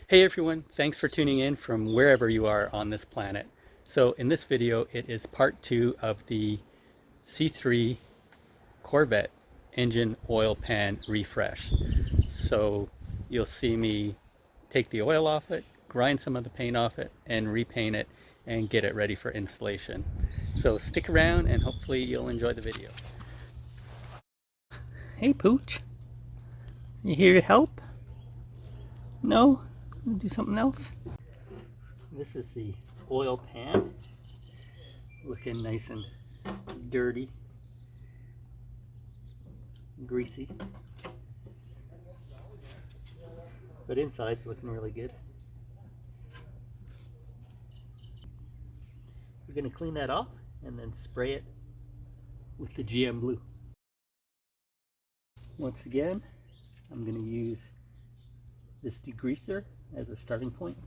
Hey everyone, thanks for tuning in from wherever you are on this planet. So in this video, it is part 2 of the C3 Corvette engine oil pan refresh. So you'll see me take the oil off it, grind some of the paint off it, and repaint it and get it ready for installation. So stick around and hopefully you'll enjoy the video. Hey Pooch, you here to help? No? Do something else? This is the oil pan, looking nice and dirty, greasy, but inside's looking really good. We're going to clean that off and then spray it with the GM Blue. Once again, I'm going to use this degreaser as a starting point.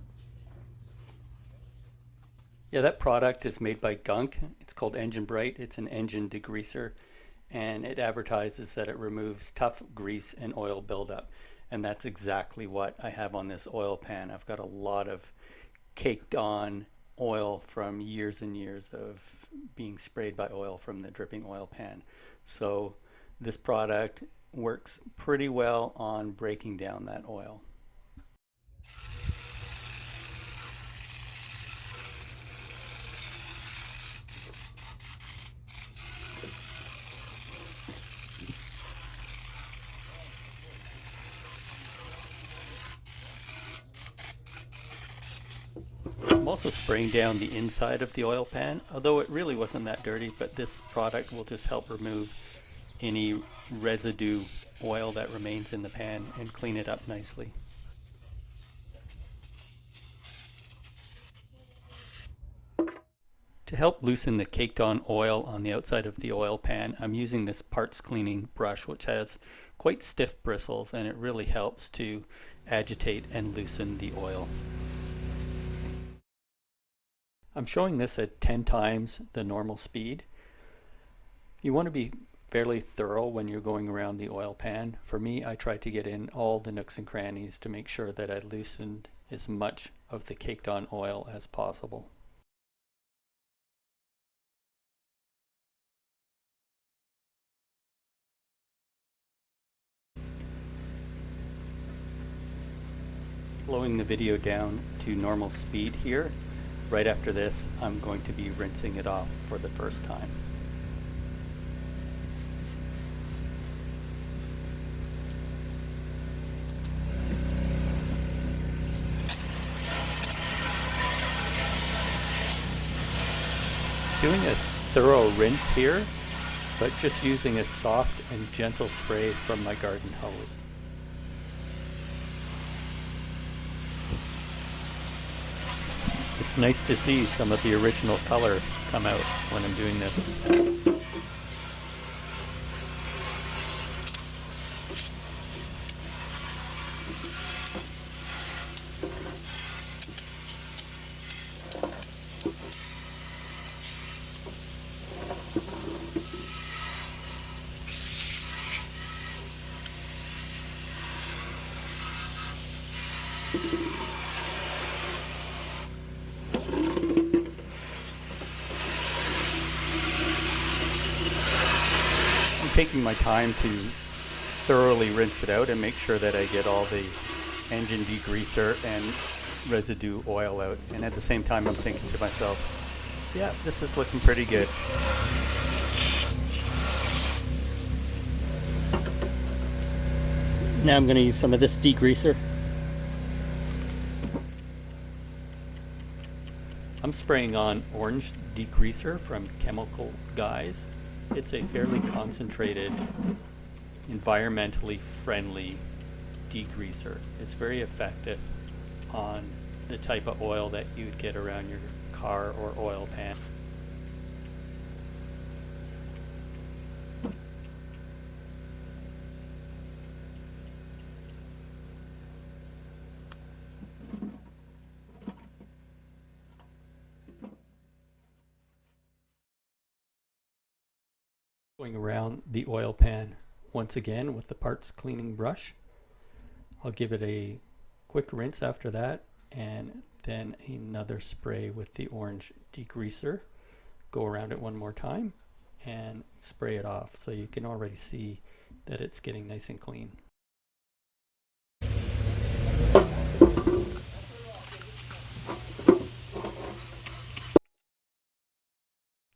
Yeah, that product is made by Gunk. It's called Engine Bright. It's an engine degreaser, and it advertises that it removes tough grease and oil buildup. And that's exactly what I have on this oil pan. I've got a lot of caked on oil from years and years of being sprayed by oil from the dripping oil pan. So this product works pretty well on breaking down that oil. I'm also spraying down the inside of the oil pan, although it really wasn't that dirty, but this product will just help remove any residue oil that remains in the pan and clean it up nicely. To help loosen the caked on oil on the outside of the oil pan, I'm using this parts cleaning brush, which has quite stiff bristles, and it really helps to agitate and loosen the oil. I'm showing this at 10 times the normal speed. You want to be fairly thorough when you're going around the oil pan. For me, I try to get in all the nooks and crannies to make sure that I loosened as much of the caked on oil as possible. Slowing the video down to normal speed here. Right after this, I'm going to be rinsing it off for the first time. Doing a thorough rinse here, but just using a soft and gentle spray from my garden hose. It's nice to see some of the original color come out when I'm doing this. Taking my time to thoroughly rinse it out and make sure that I get all the engine degreaser and residue oil out. And at the same time, I'm thinking to myself, yeah, this is looking pretty good. Now I'm going to use some of this degreaser. I'm spraying on orange degreaser from Chemical Guys. It's a fairly concentrated, environmentally friendly degreaser. It's very effective on the type of oil that you would get around your car or oil pan. Going around the oil pan once again with the parts cleaning brush. I'll give it a Quick rinse after that, and then another spray with the orange degreaser. Go around it one more time and spray it off, so you can already see that it's getting nice and clean.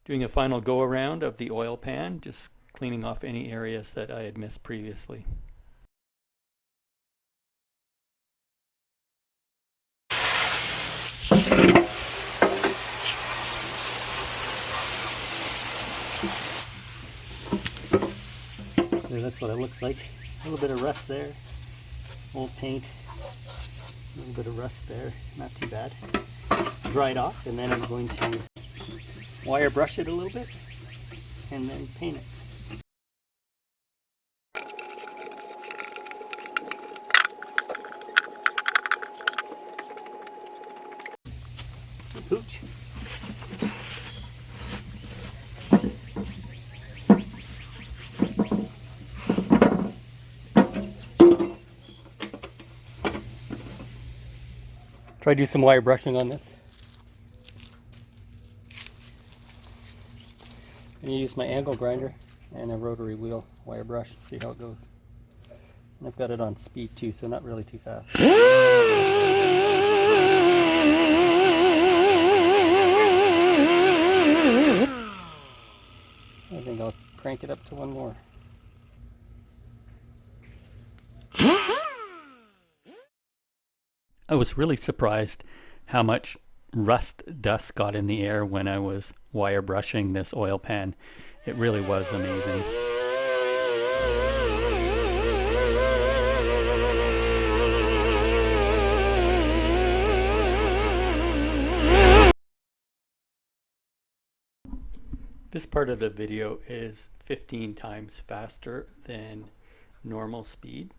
Doing a final go around of the oil pan, just cleaning off any areas that I had missed previously. There, that's what it looks like. A little bit of rust there, old paint, a little bit of rust there, not too bad. Dry it off, and then I'm going to wire brush it a little bit and then paint it. Pooch. Try to do some wire brushing on this. I'm going to use my angle grinder and a rotary wheel wire brush, see how it goes. And I've got it on speed too, so not really too fast. I think I'll crank it up to one more. I was really surprised how much rust dust got in the air when I was wire brushing this oil pan. It really was amazing. This part of the video is 15 times faster than normal speed,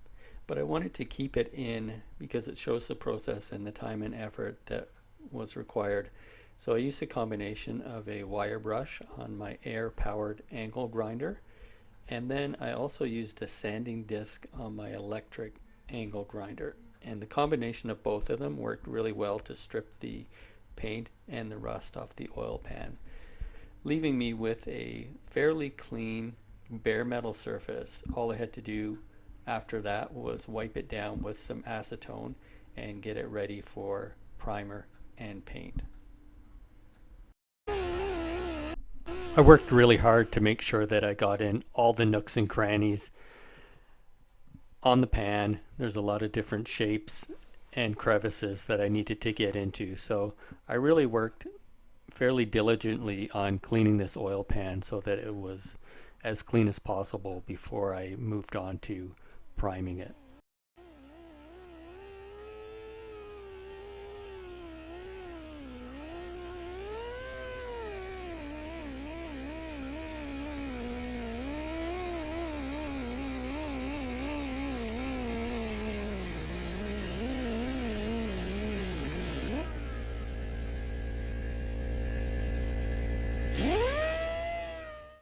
but I wanted to keep it in because it shows the process and the time and effort that was required. So I used a combination of a wire brush on my air-powered angle grinder, and then I also used a sanding disc on my electric angle grinder. And the combination of both of them worked really well to strip the paint and the rust off the oil pan, leaving me with a fairly clean bare metal surface. All I had to do after that was wipe it down with some acetone and get it ready for primer and paint. I worked really hard to make sure that I got in all the nooks and crannies on the pan. There's a lot of different shapes and crevices that I needed to get into, so I really worked fairly diligently on cleaning this oil pan so that it was as clean as possible before I moved on to priming it.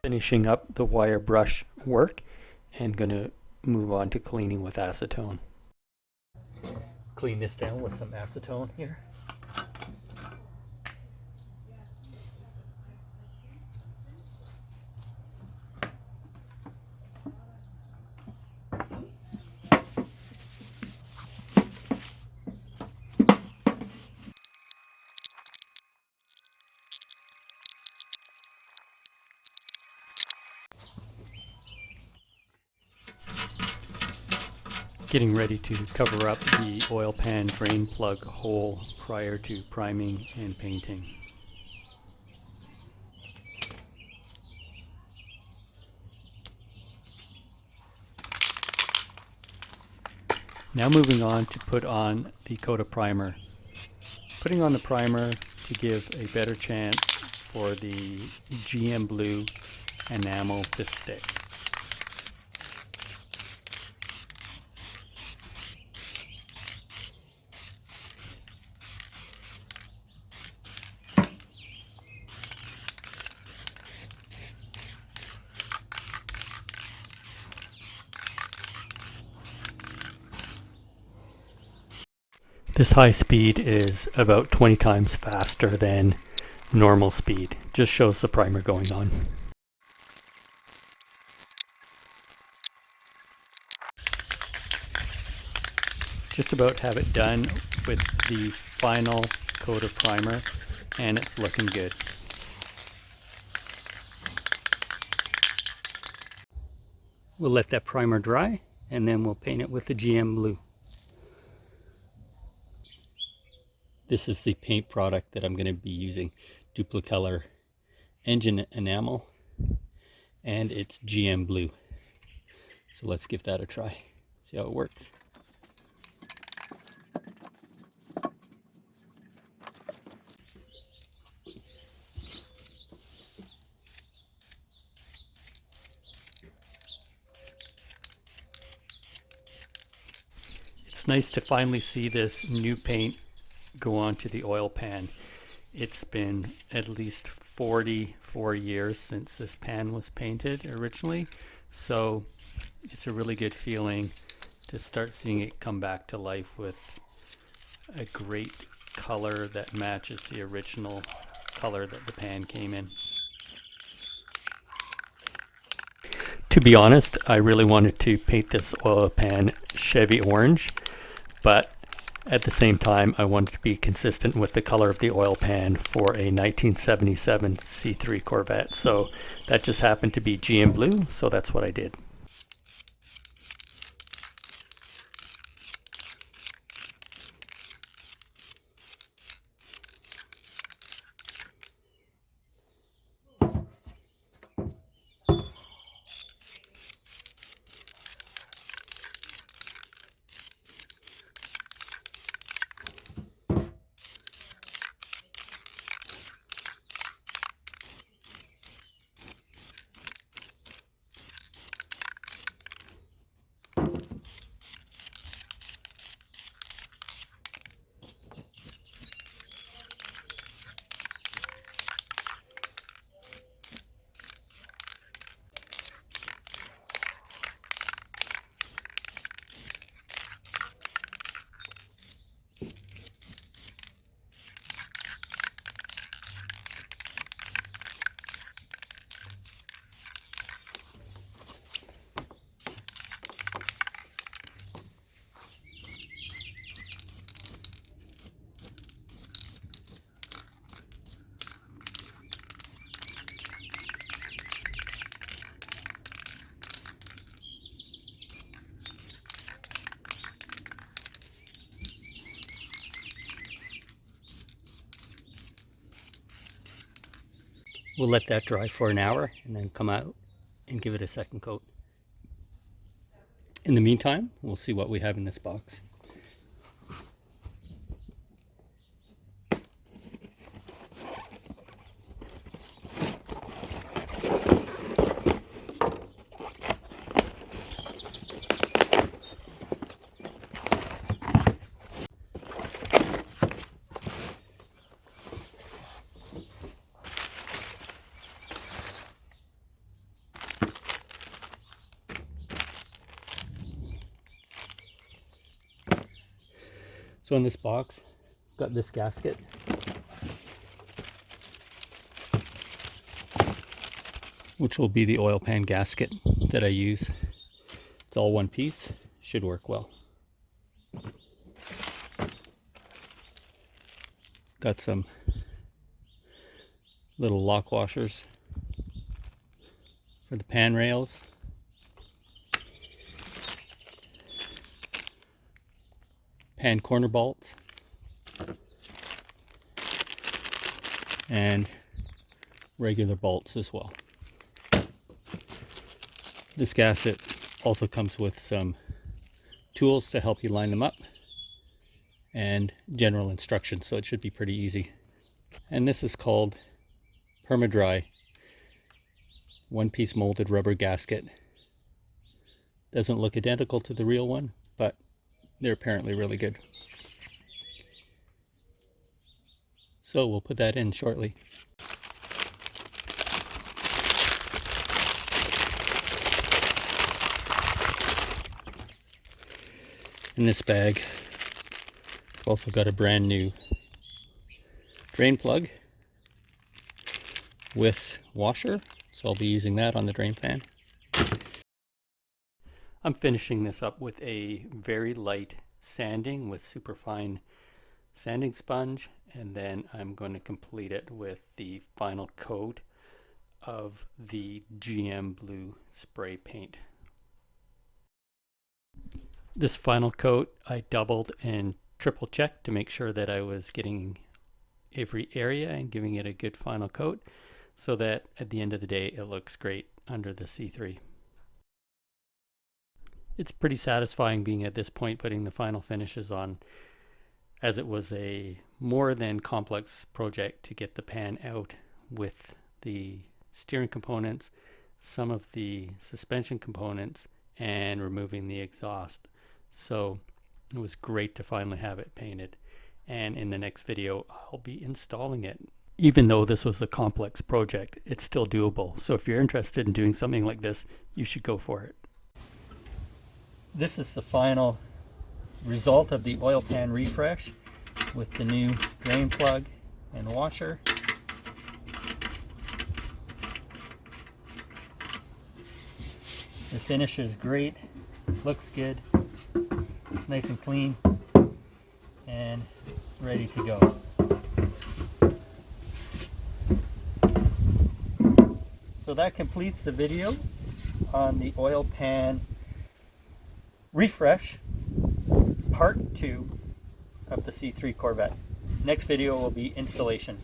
Finishing up the wire brush work and going to move on to cleaning with acetone. Clean this down with some acetone here. Getting ready to cover up the oil pan drain plug hole prior to priming and painting. Now moving on to put on the coat of primer. Putting on the primer to give a better chance for the GM blue enamel to stick. This high speed is about 20 times faster than normal speed. Just shows the primer going on. Just about have it done with the final coat of primer, and it's looking good. We'll let that primer dry, and then we'll paint it with the GM blue. This is the paint product that I'm going to be using, Duplicolor Engine Enamel, and it's GM blue. So let's give that a try, see how it works. It's nice to finally see this new paint go onto the oil pan. It's been at least 44 years since this pan was painted originally, so it's a really good feeling to start seeing it come back to life with a great color that matches the original color that the pan came in. To be honest, I really wanted to paint this oil pan Chevy orange, but at the same time I wanted to be consistent with the color of the oil pan for a 1977 C3 Corvette. So that just happened to be GM blue, so that's what I did. We'll let that dry for an hour and then come out and give it a second coat. In the meantime, we'll see what we have in this box. So in this box, got this gasket. Which will be the oil pan gasket that I use. It's all one piece, should work well. Got some little lock washers for the pan rails. Pan corner bolts. And regular bolts as well. This gasket also comes with some tools to help you line them up and general instructions, so it should be pretty easy. And this is called Perma-Dry one-piece molded rubber gasket. Doesn't look identical to the real one, but they're apparently really good. So we'll put that in shortly. In this bag, Also got a brand new drain plug with washer, so I'll be using that on the drain pan. I'm finishing this up with a very light sanding with superfine sanding sponge, and then I'm going to complete it with the final coat of the GM blue spray paint. This final coat I doubled and triple checked to make sure that I was getting every area and giving it a good final coat, so that at the end of the day it looks great under the C3. It's pretty satisfying being at this point putting the final finishes on, as it was a more than complex project to get the pan out with the steering components, some of the suspension components, and removing the exhaust. So it was great to finally have it painted, and in the next video I'll be installing it. Even though this was a complex project, it's still doable. So if you're interested in doing something like this, you should go for it. This is the final result of the oil pan refresh with the new drain plug and washer. The finish is great, looks good, it's nice and clean and ready to go. So that completes the video on the oil pan refresh part 2 of the C3 Corvette. Next video will be installation.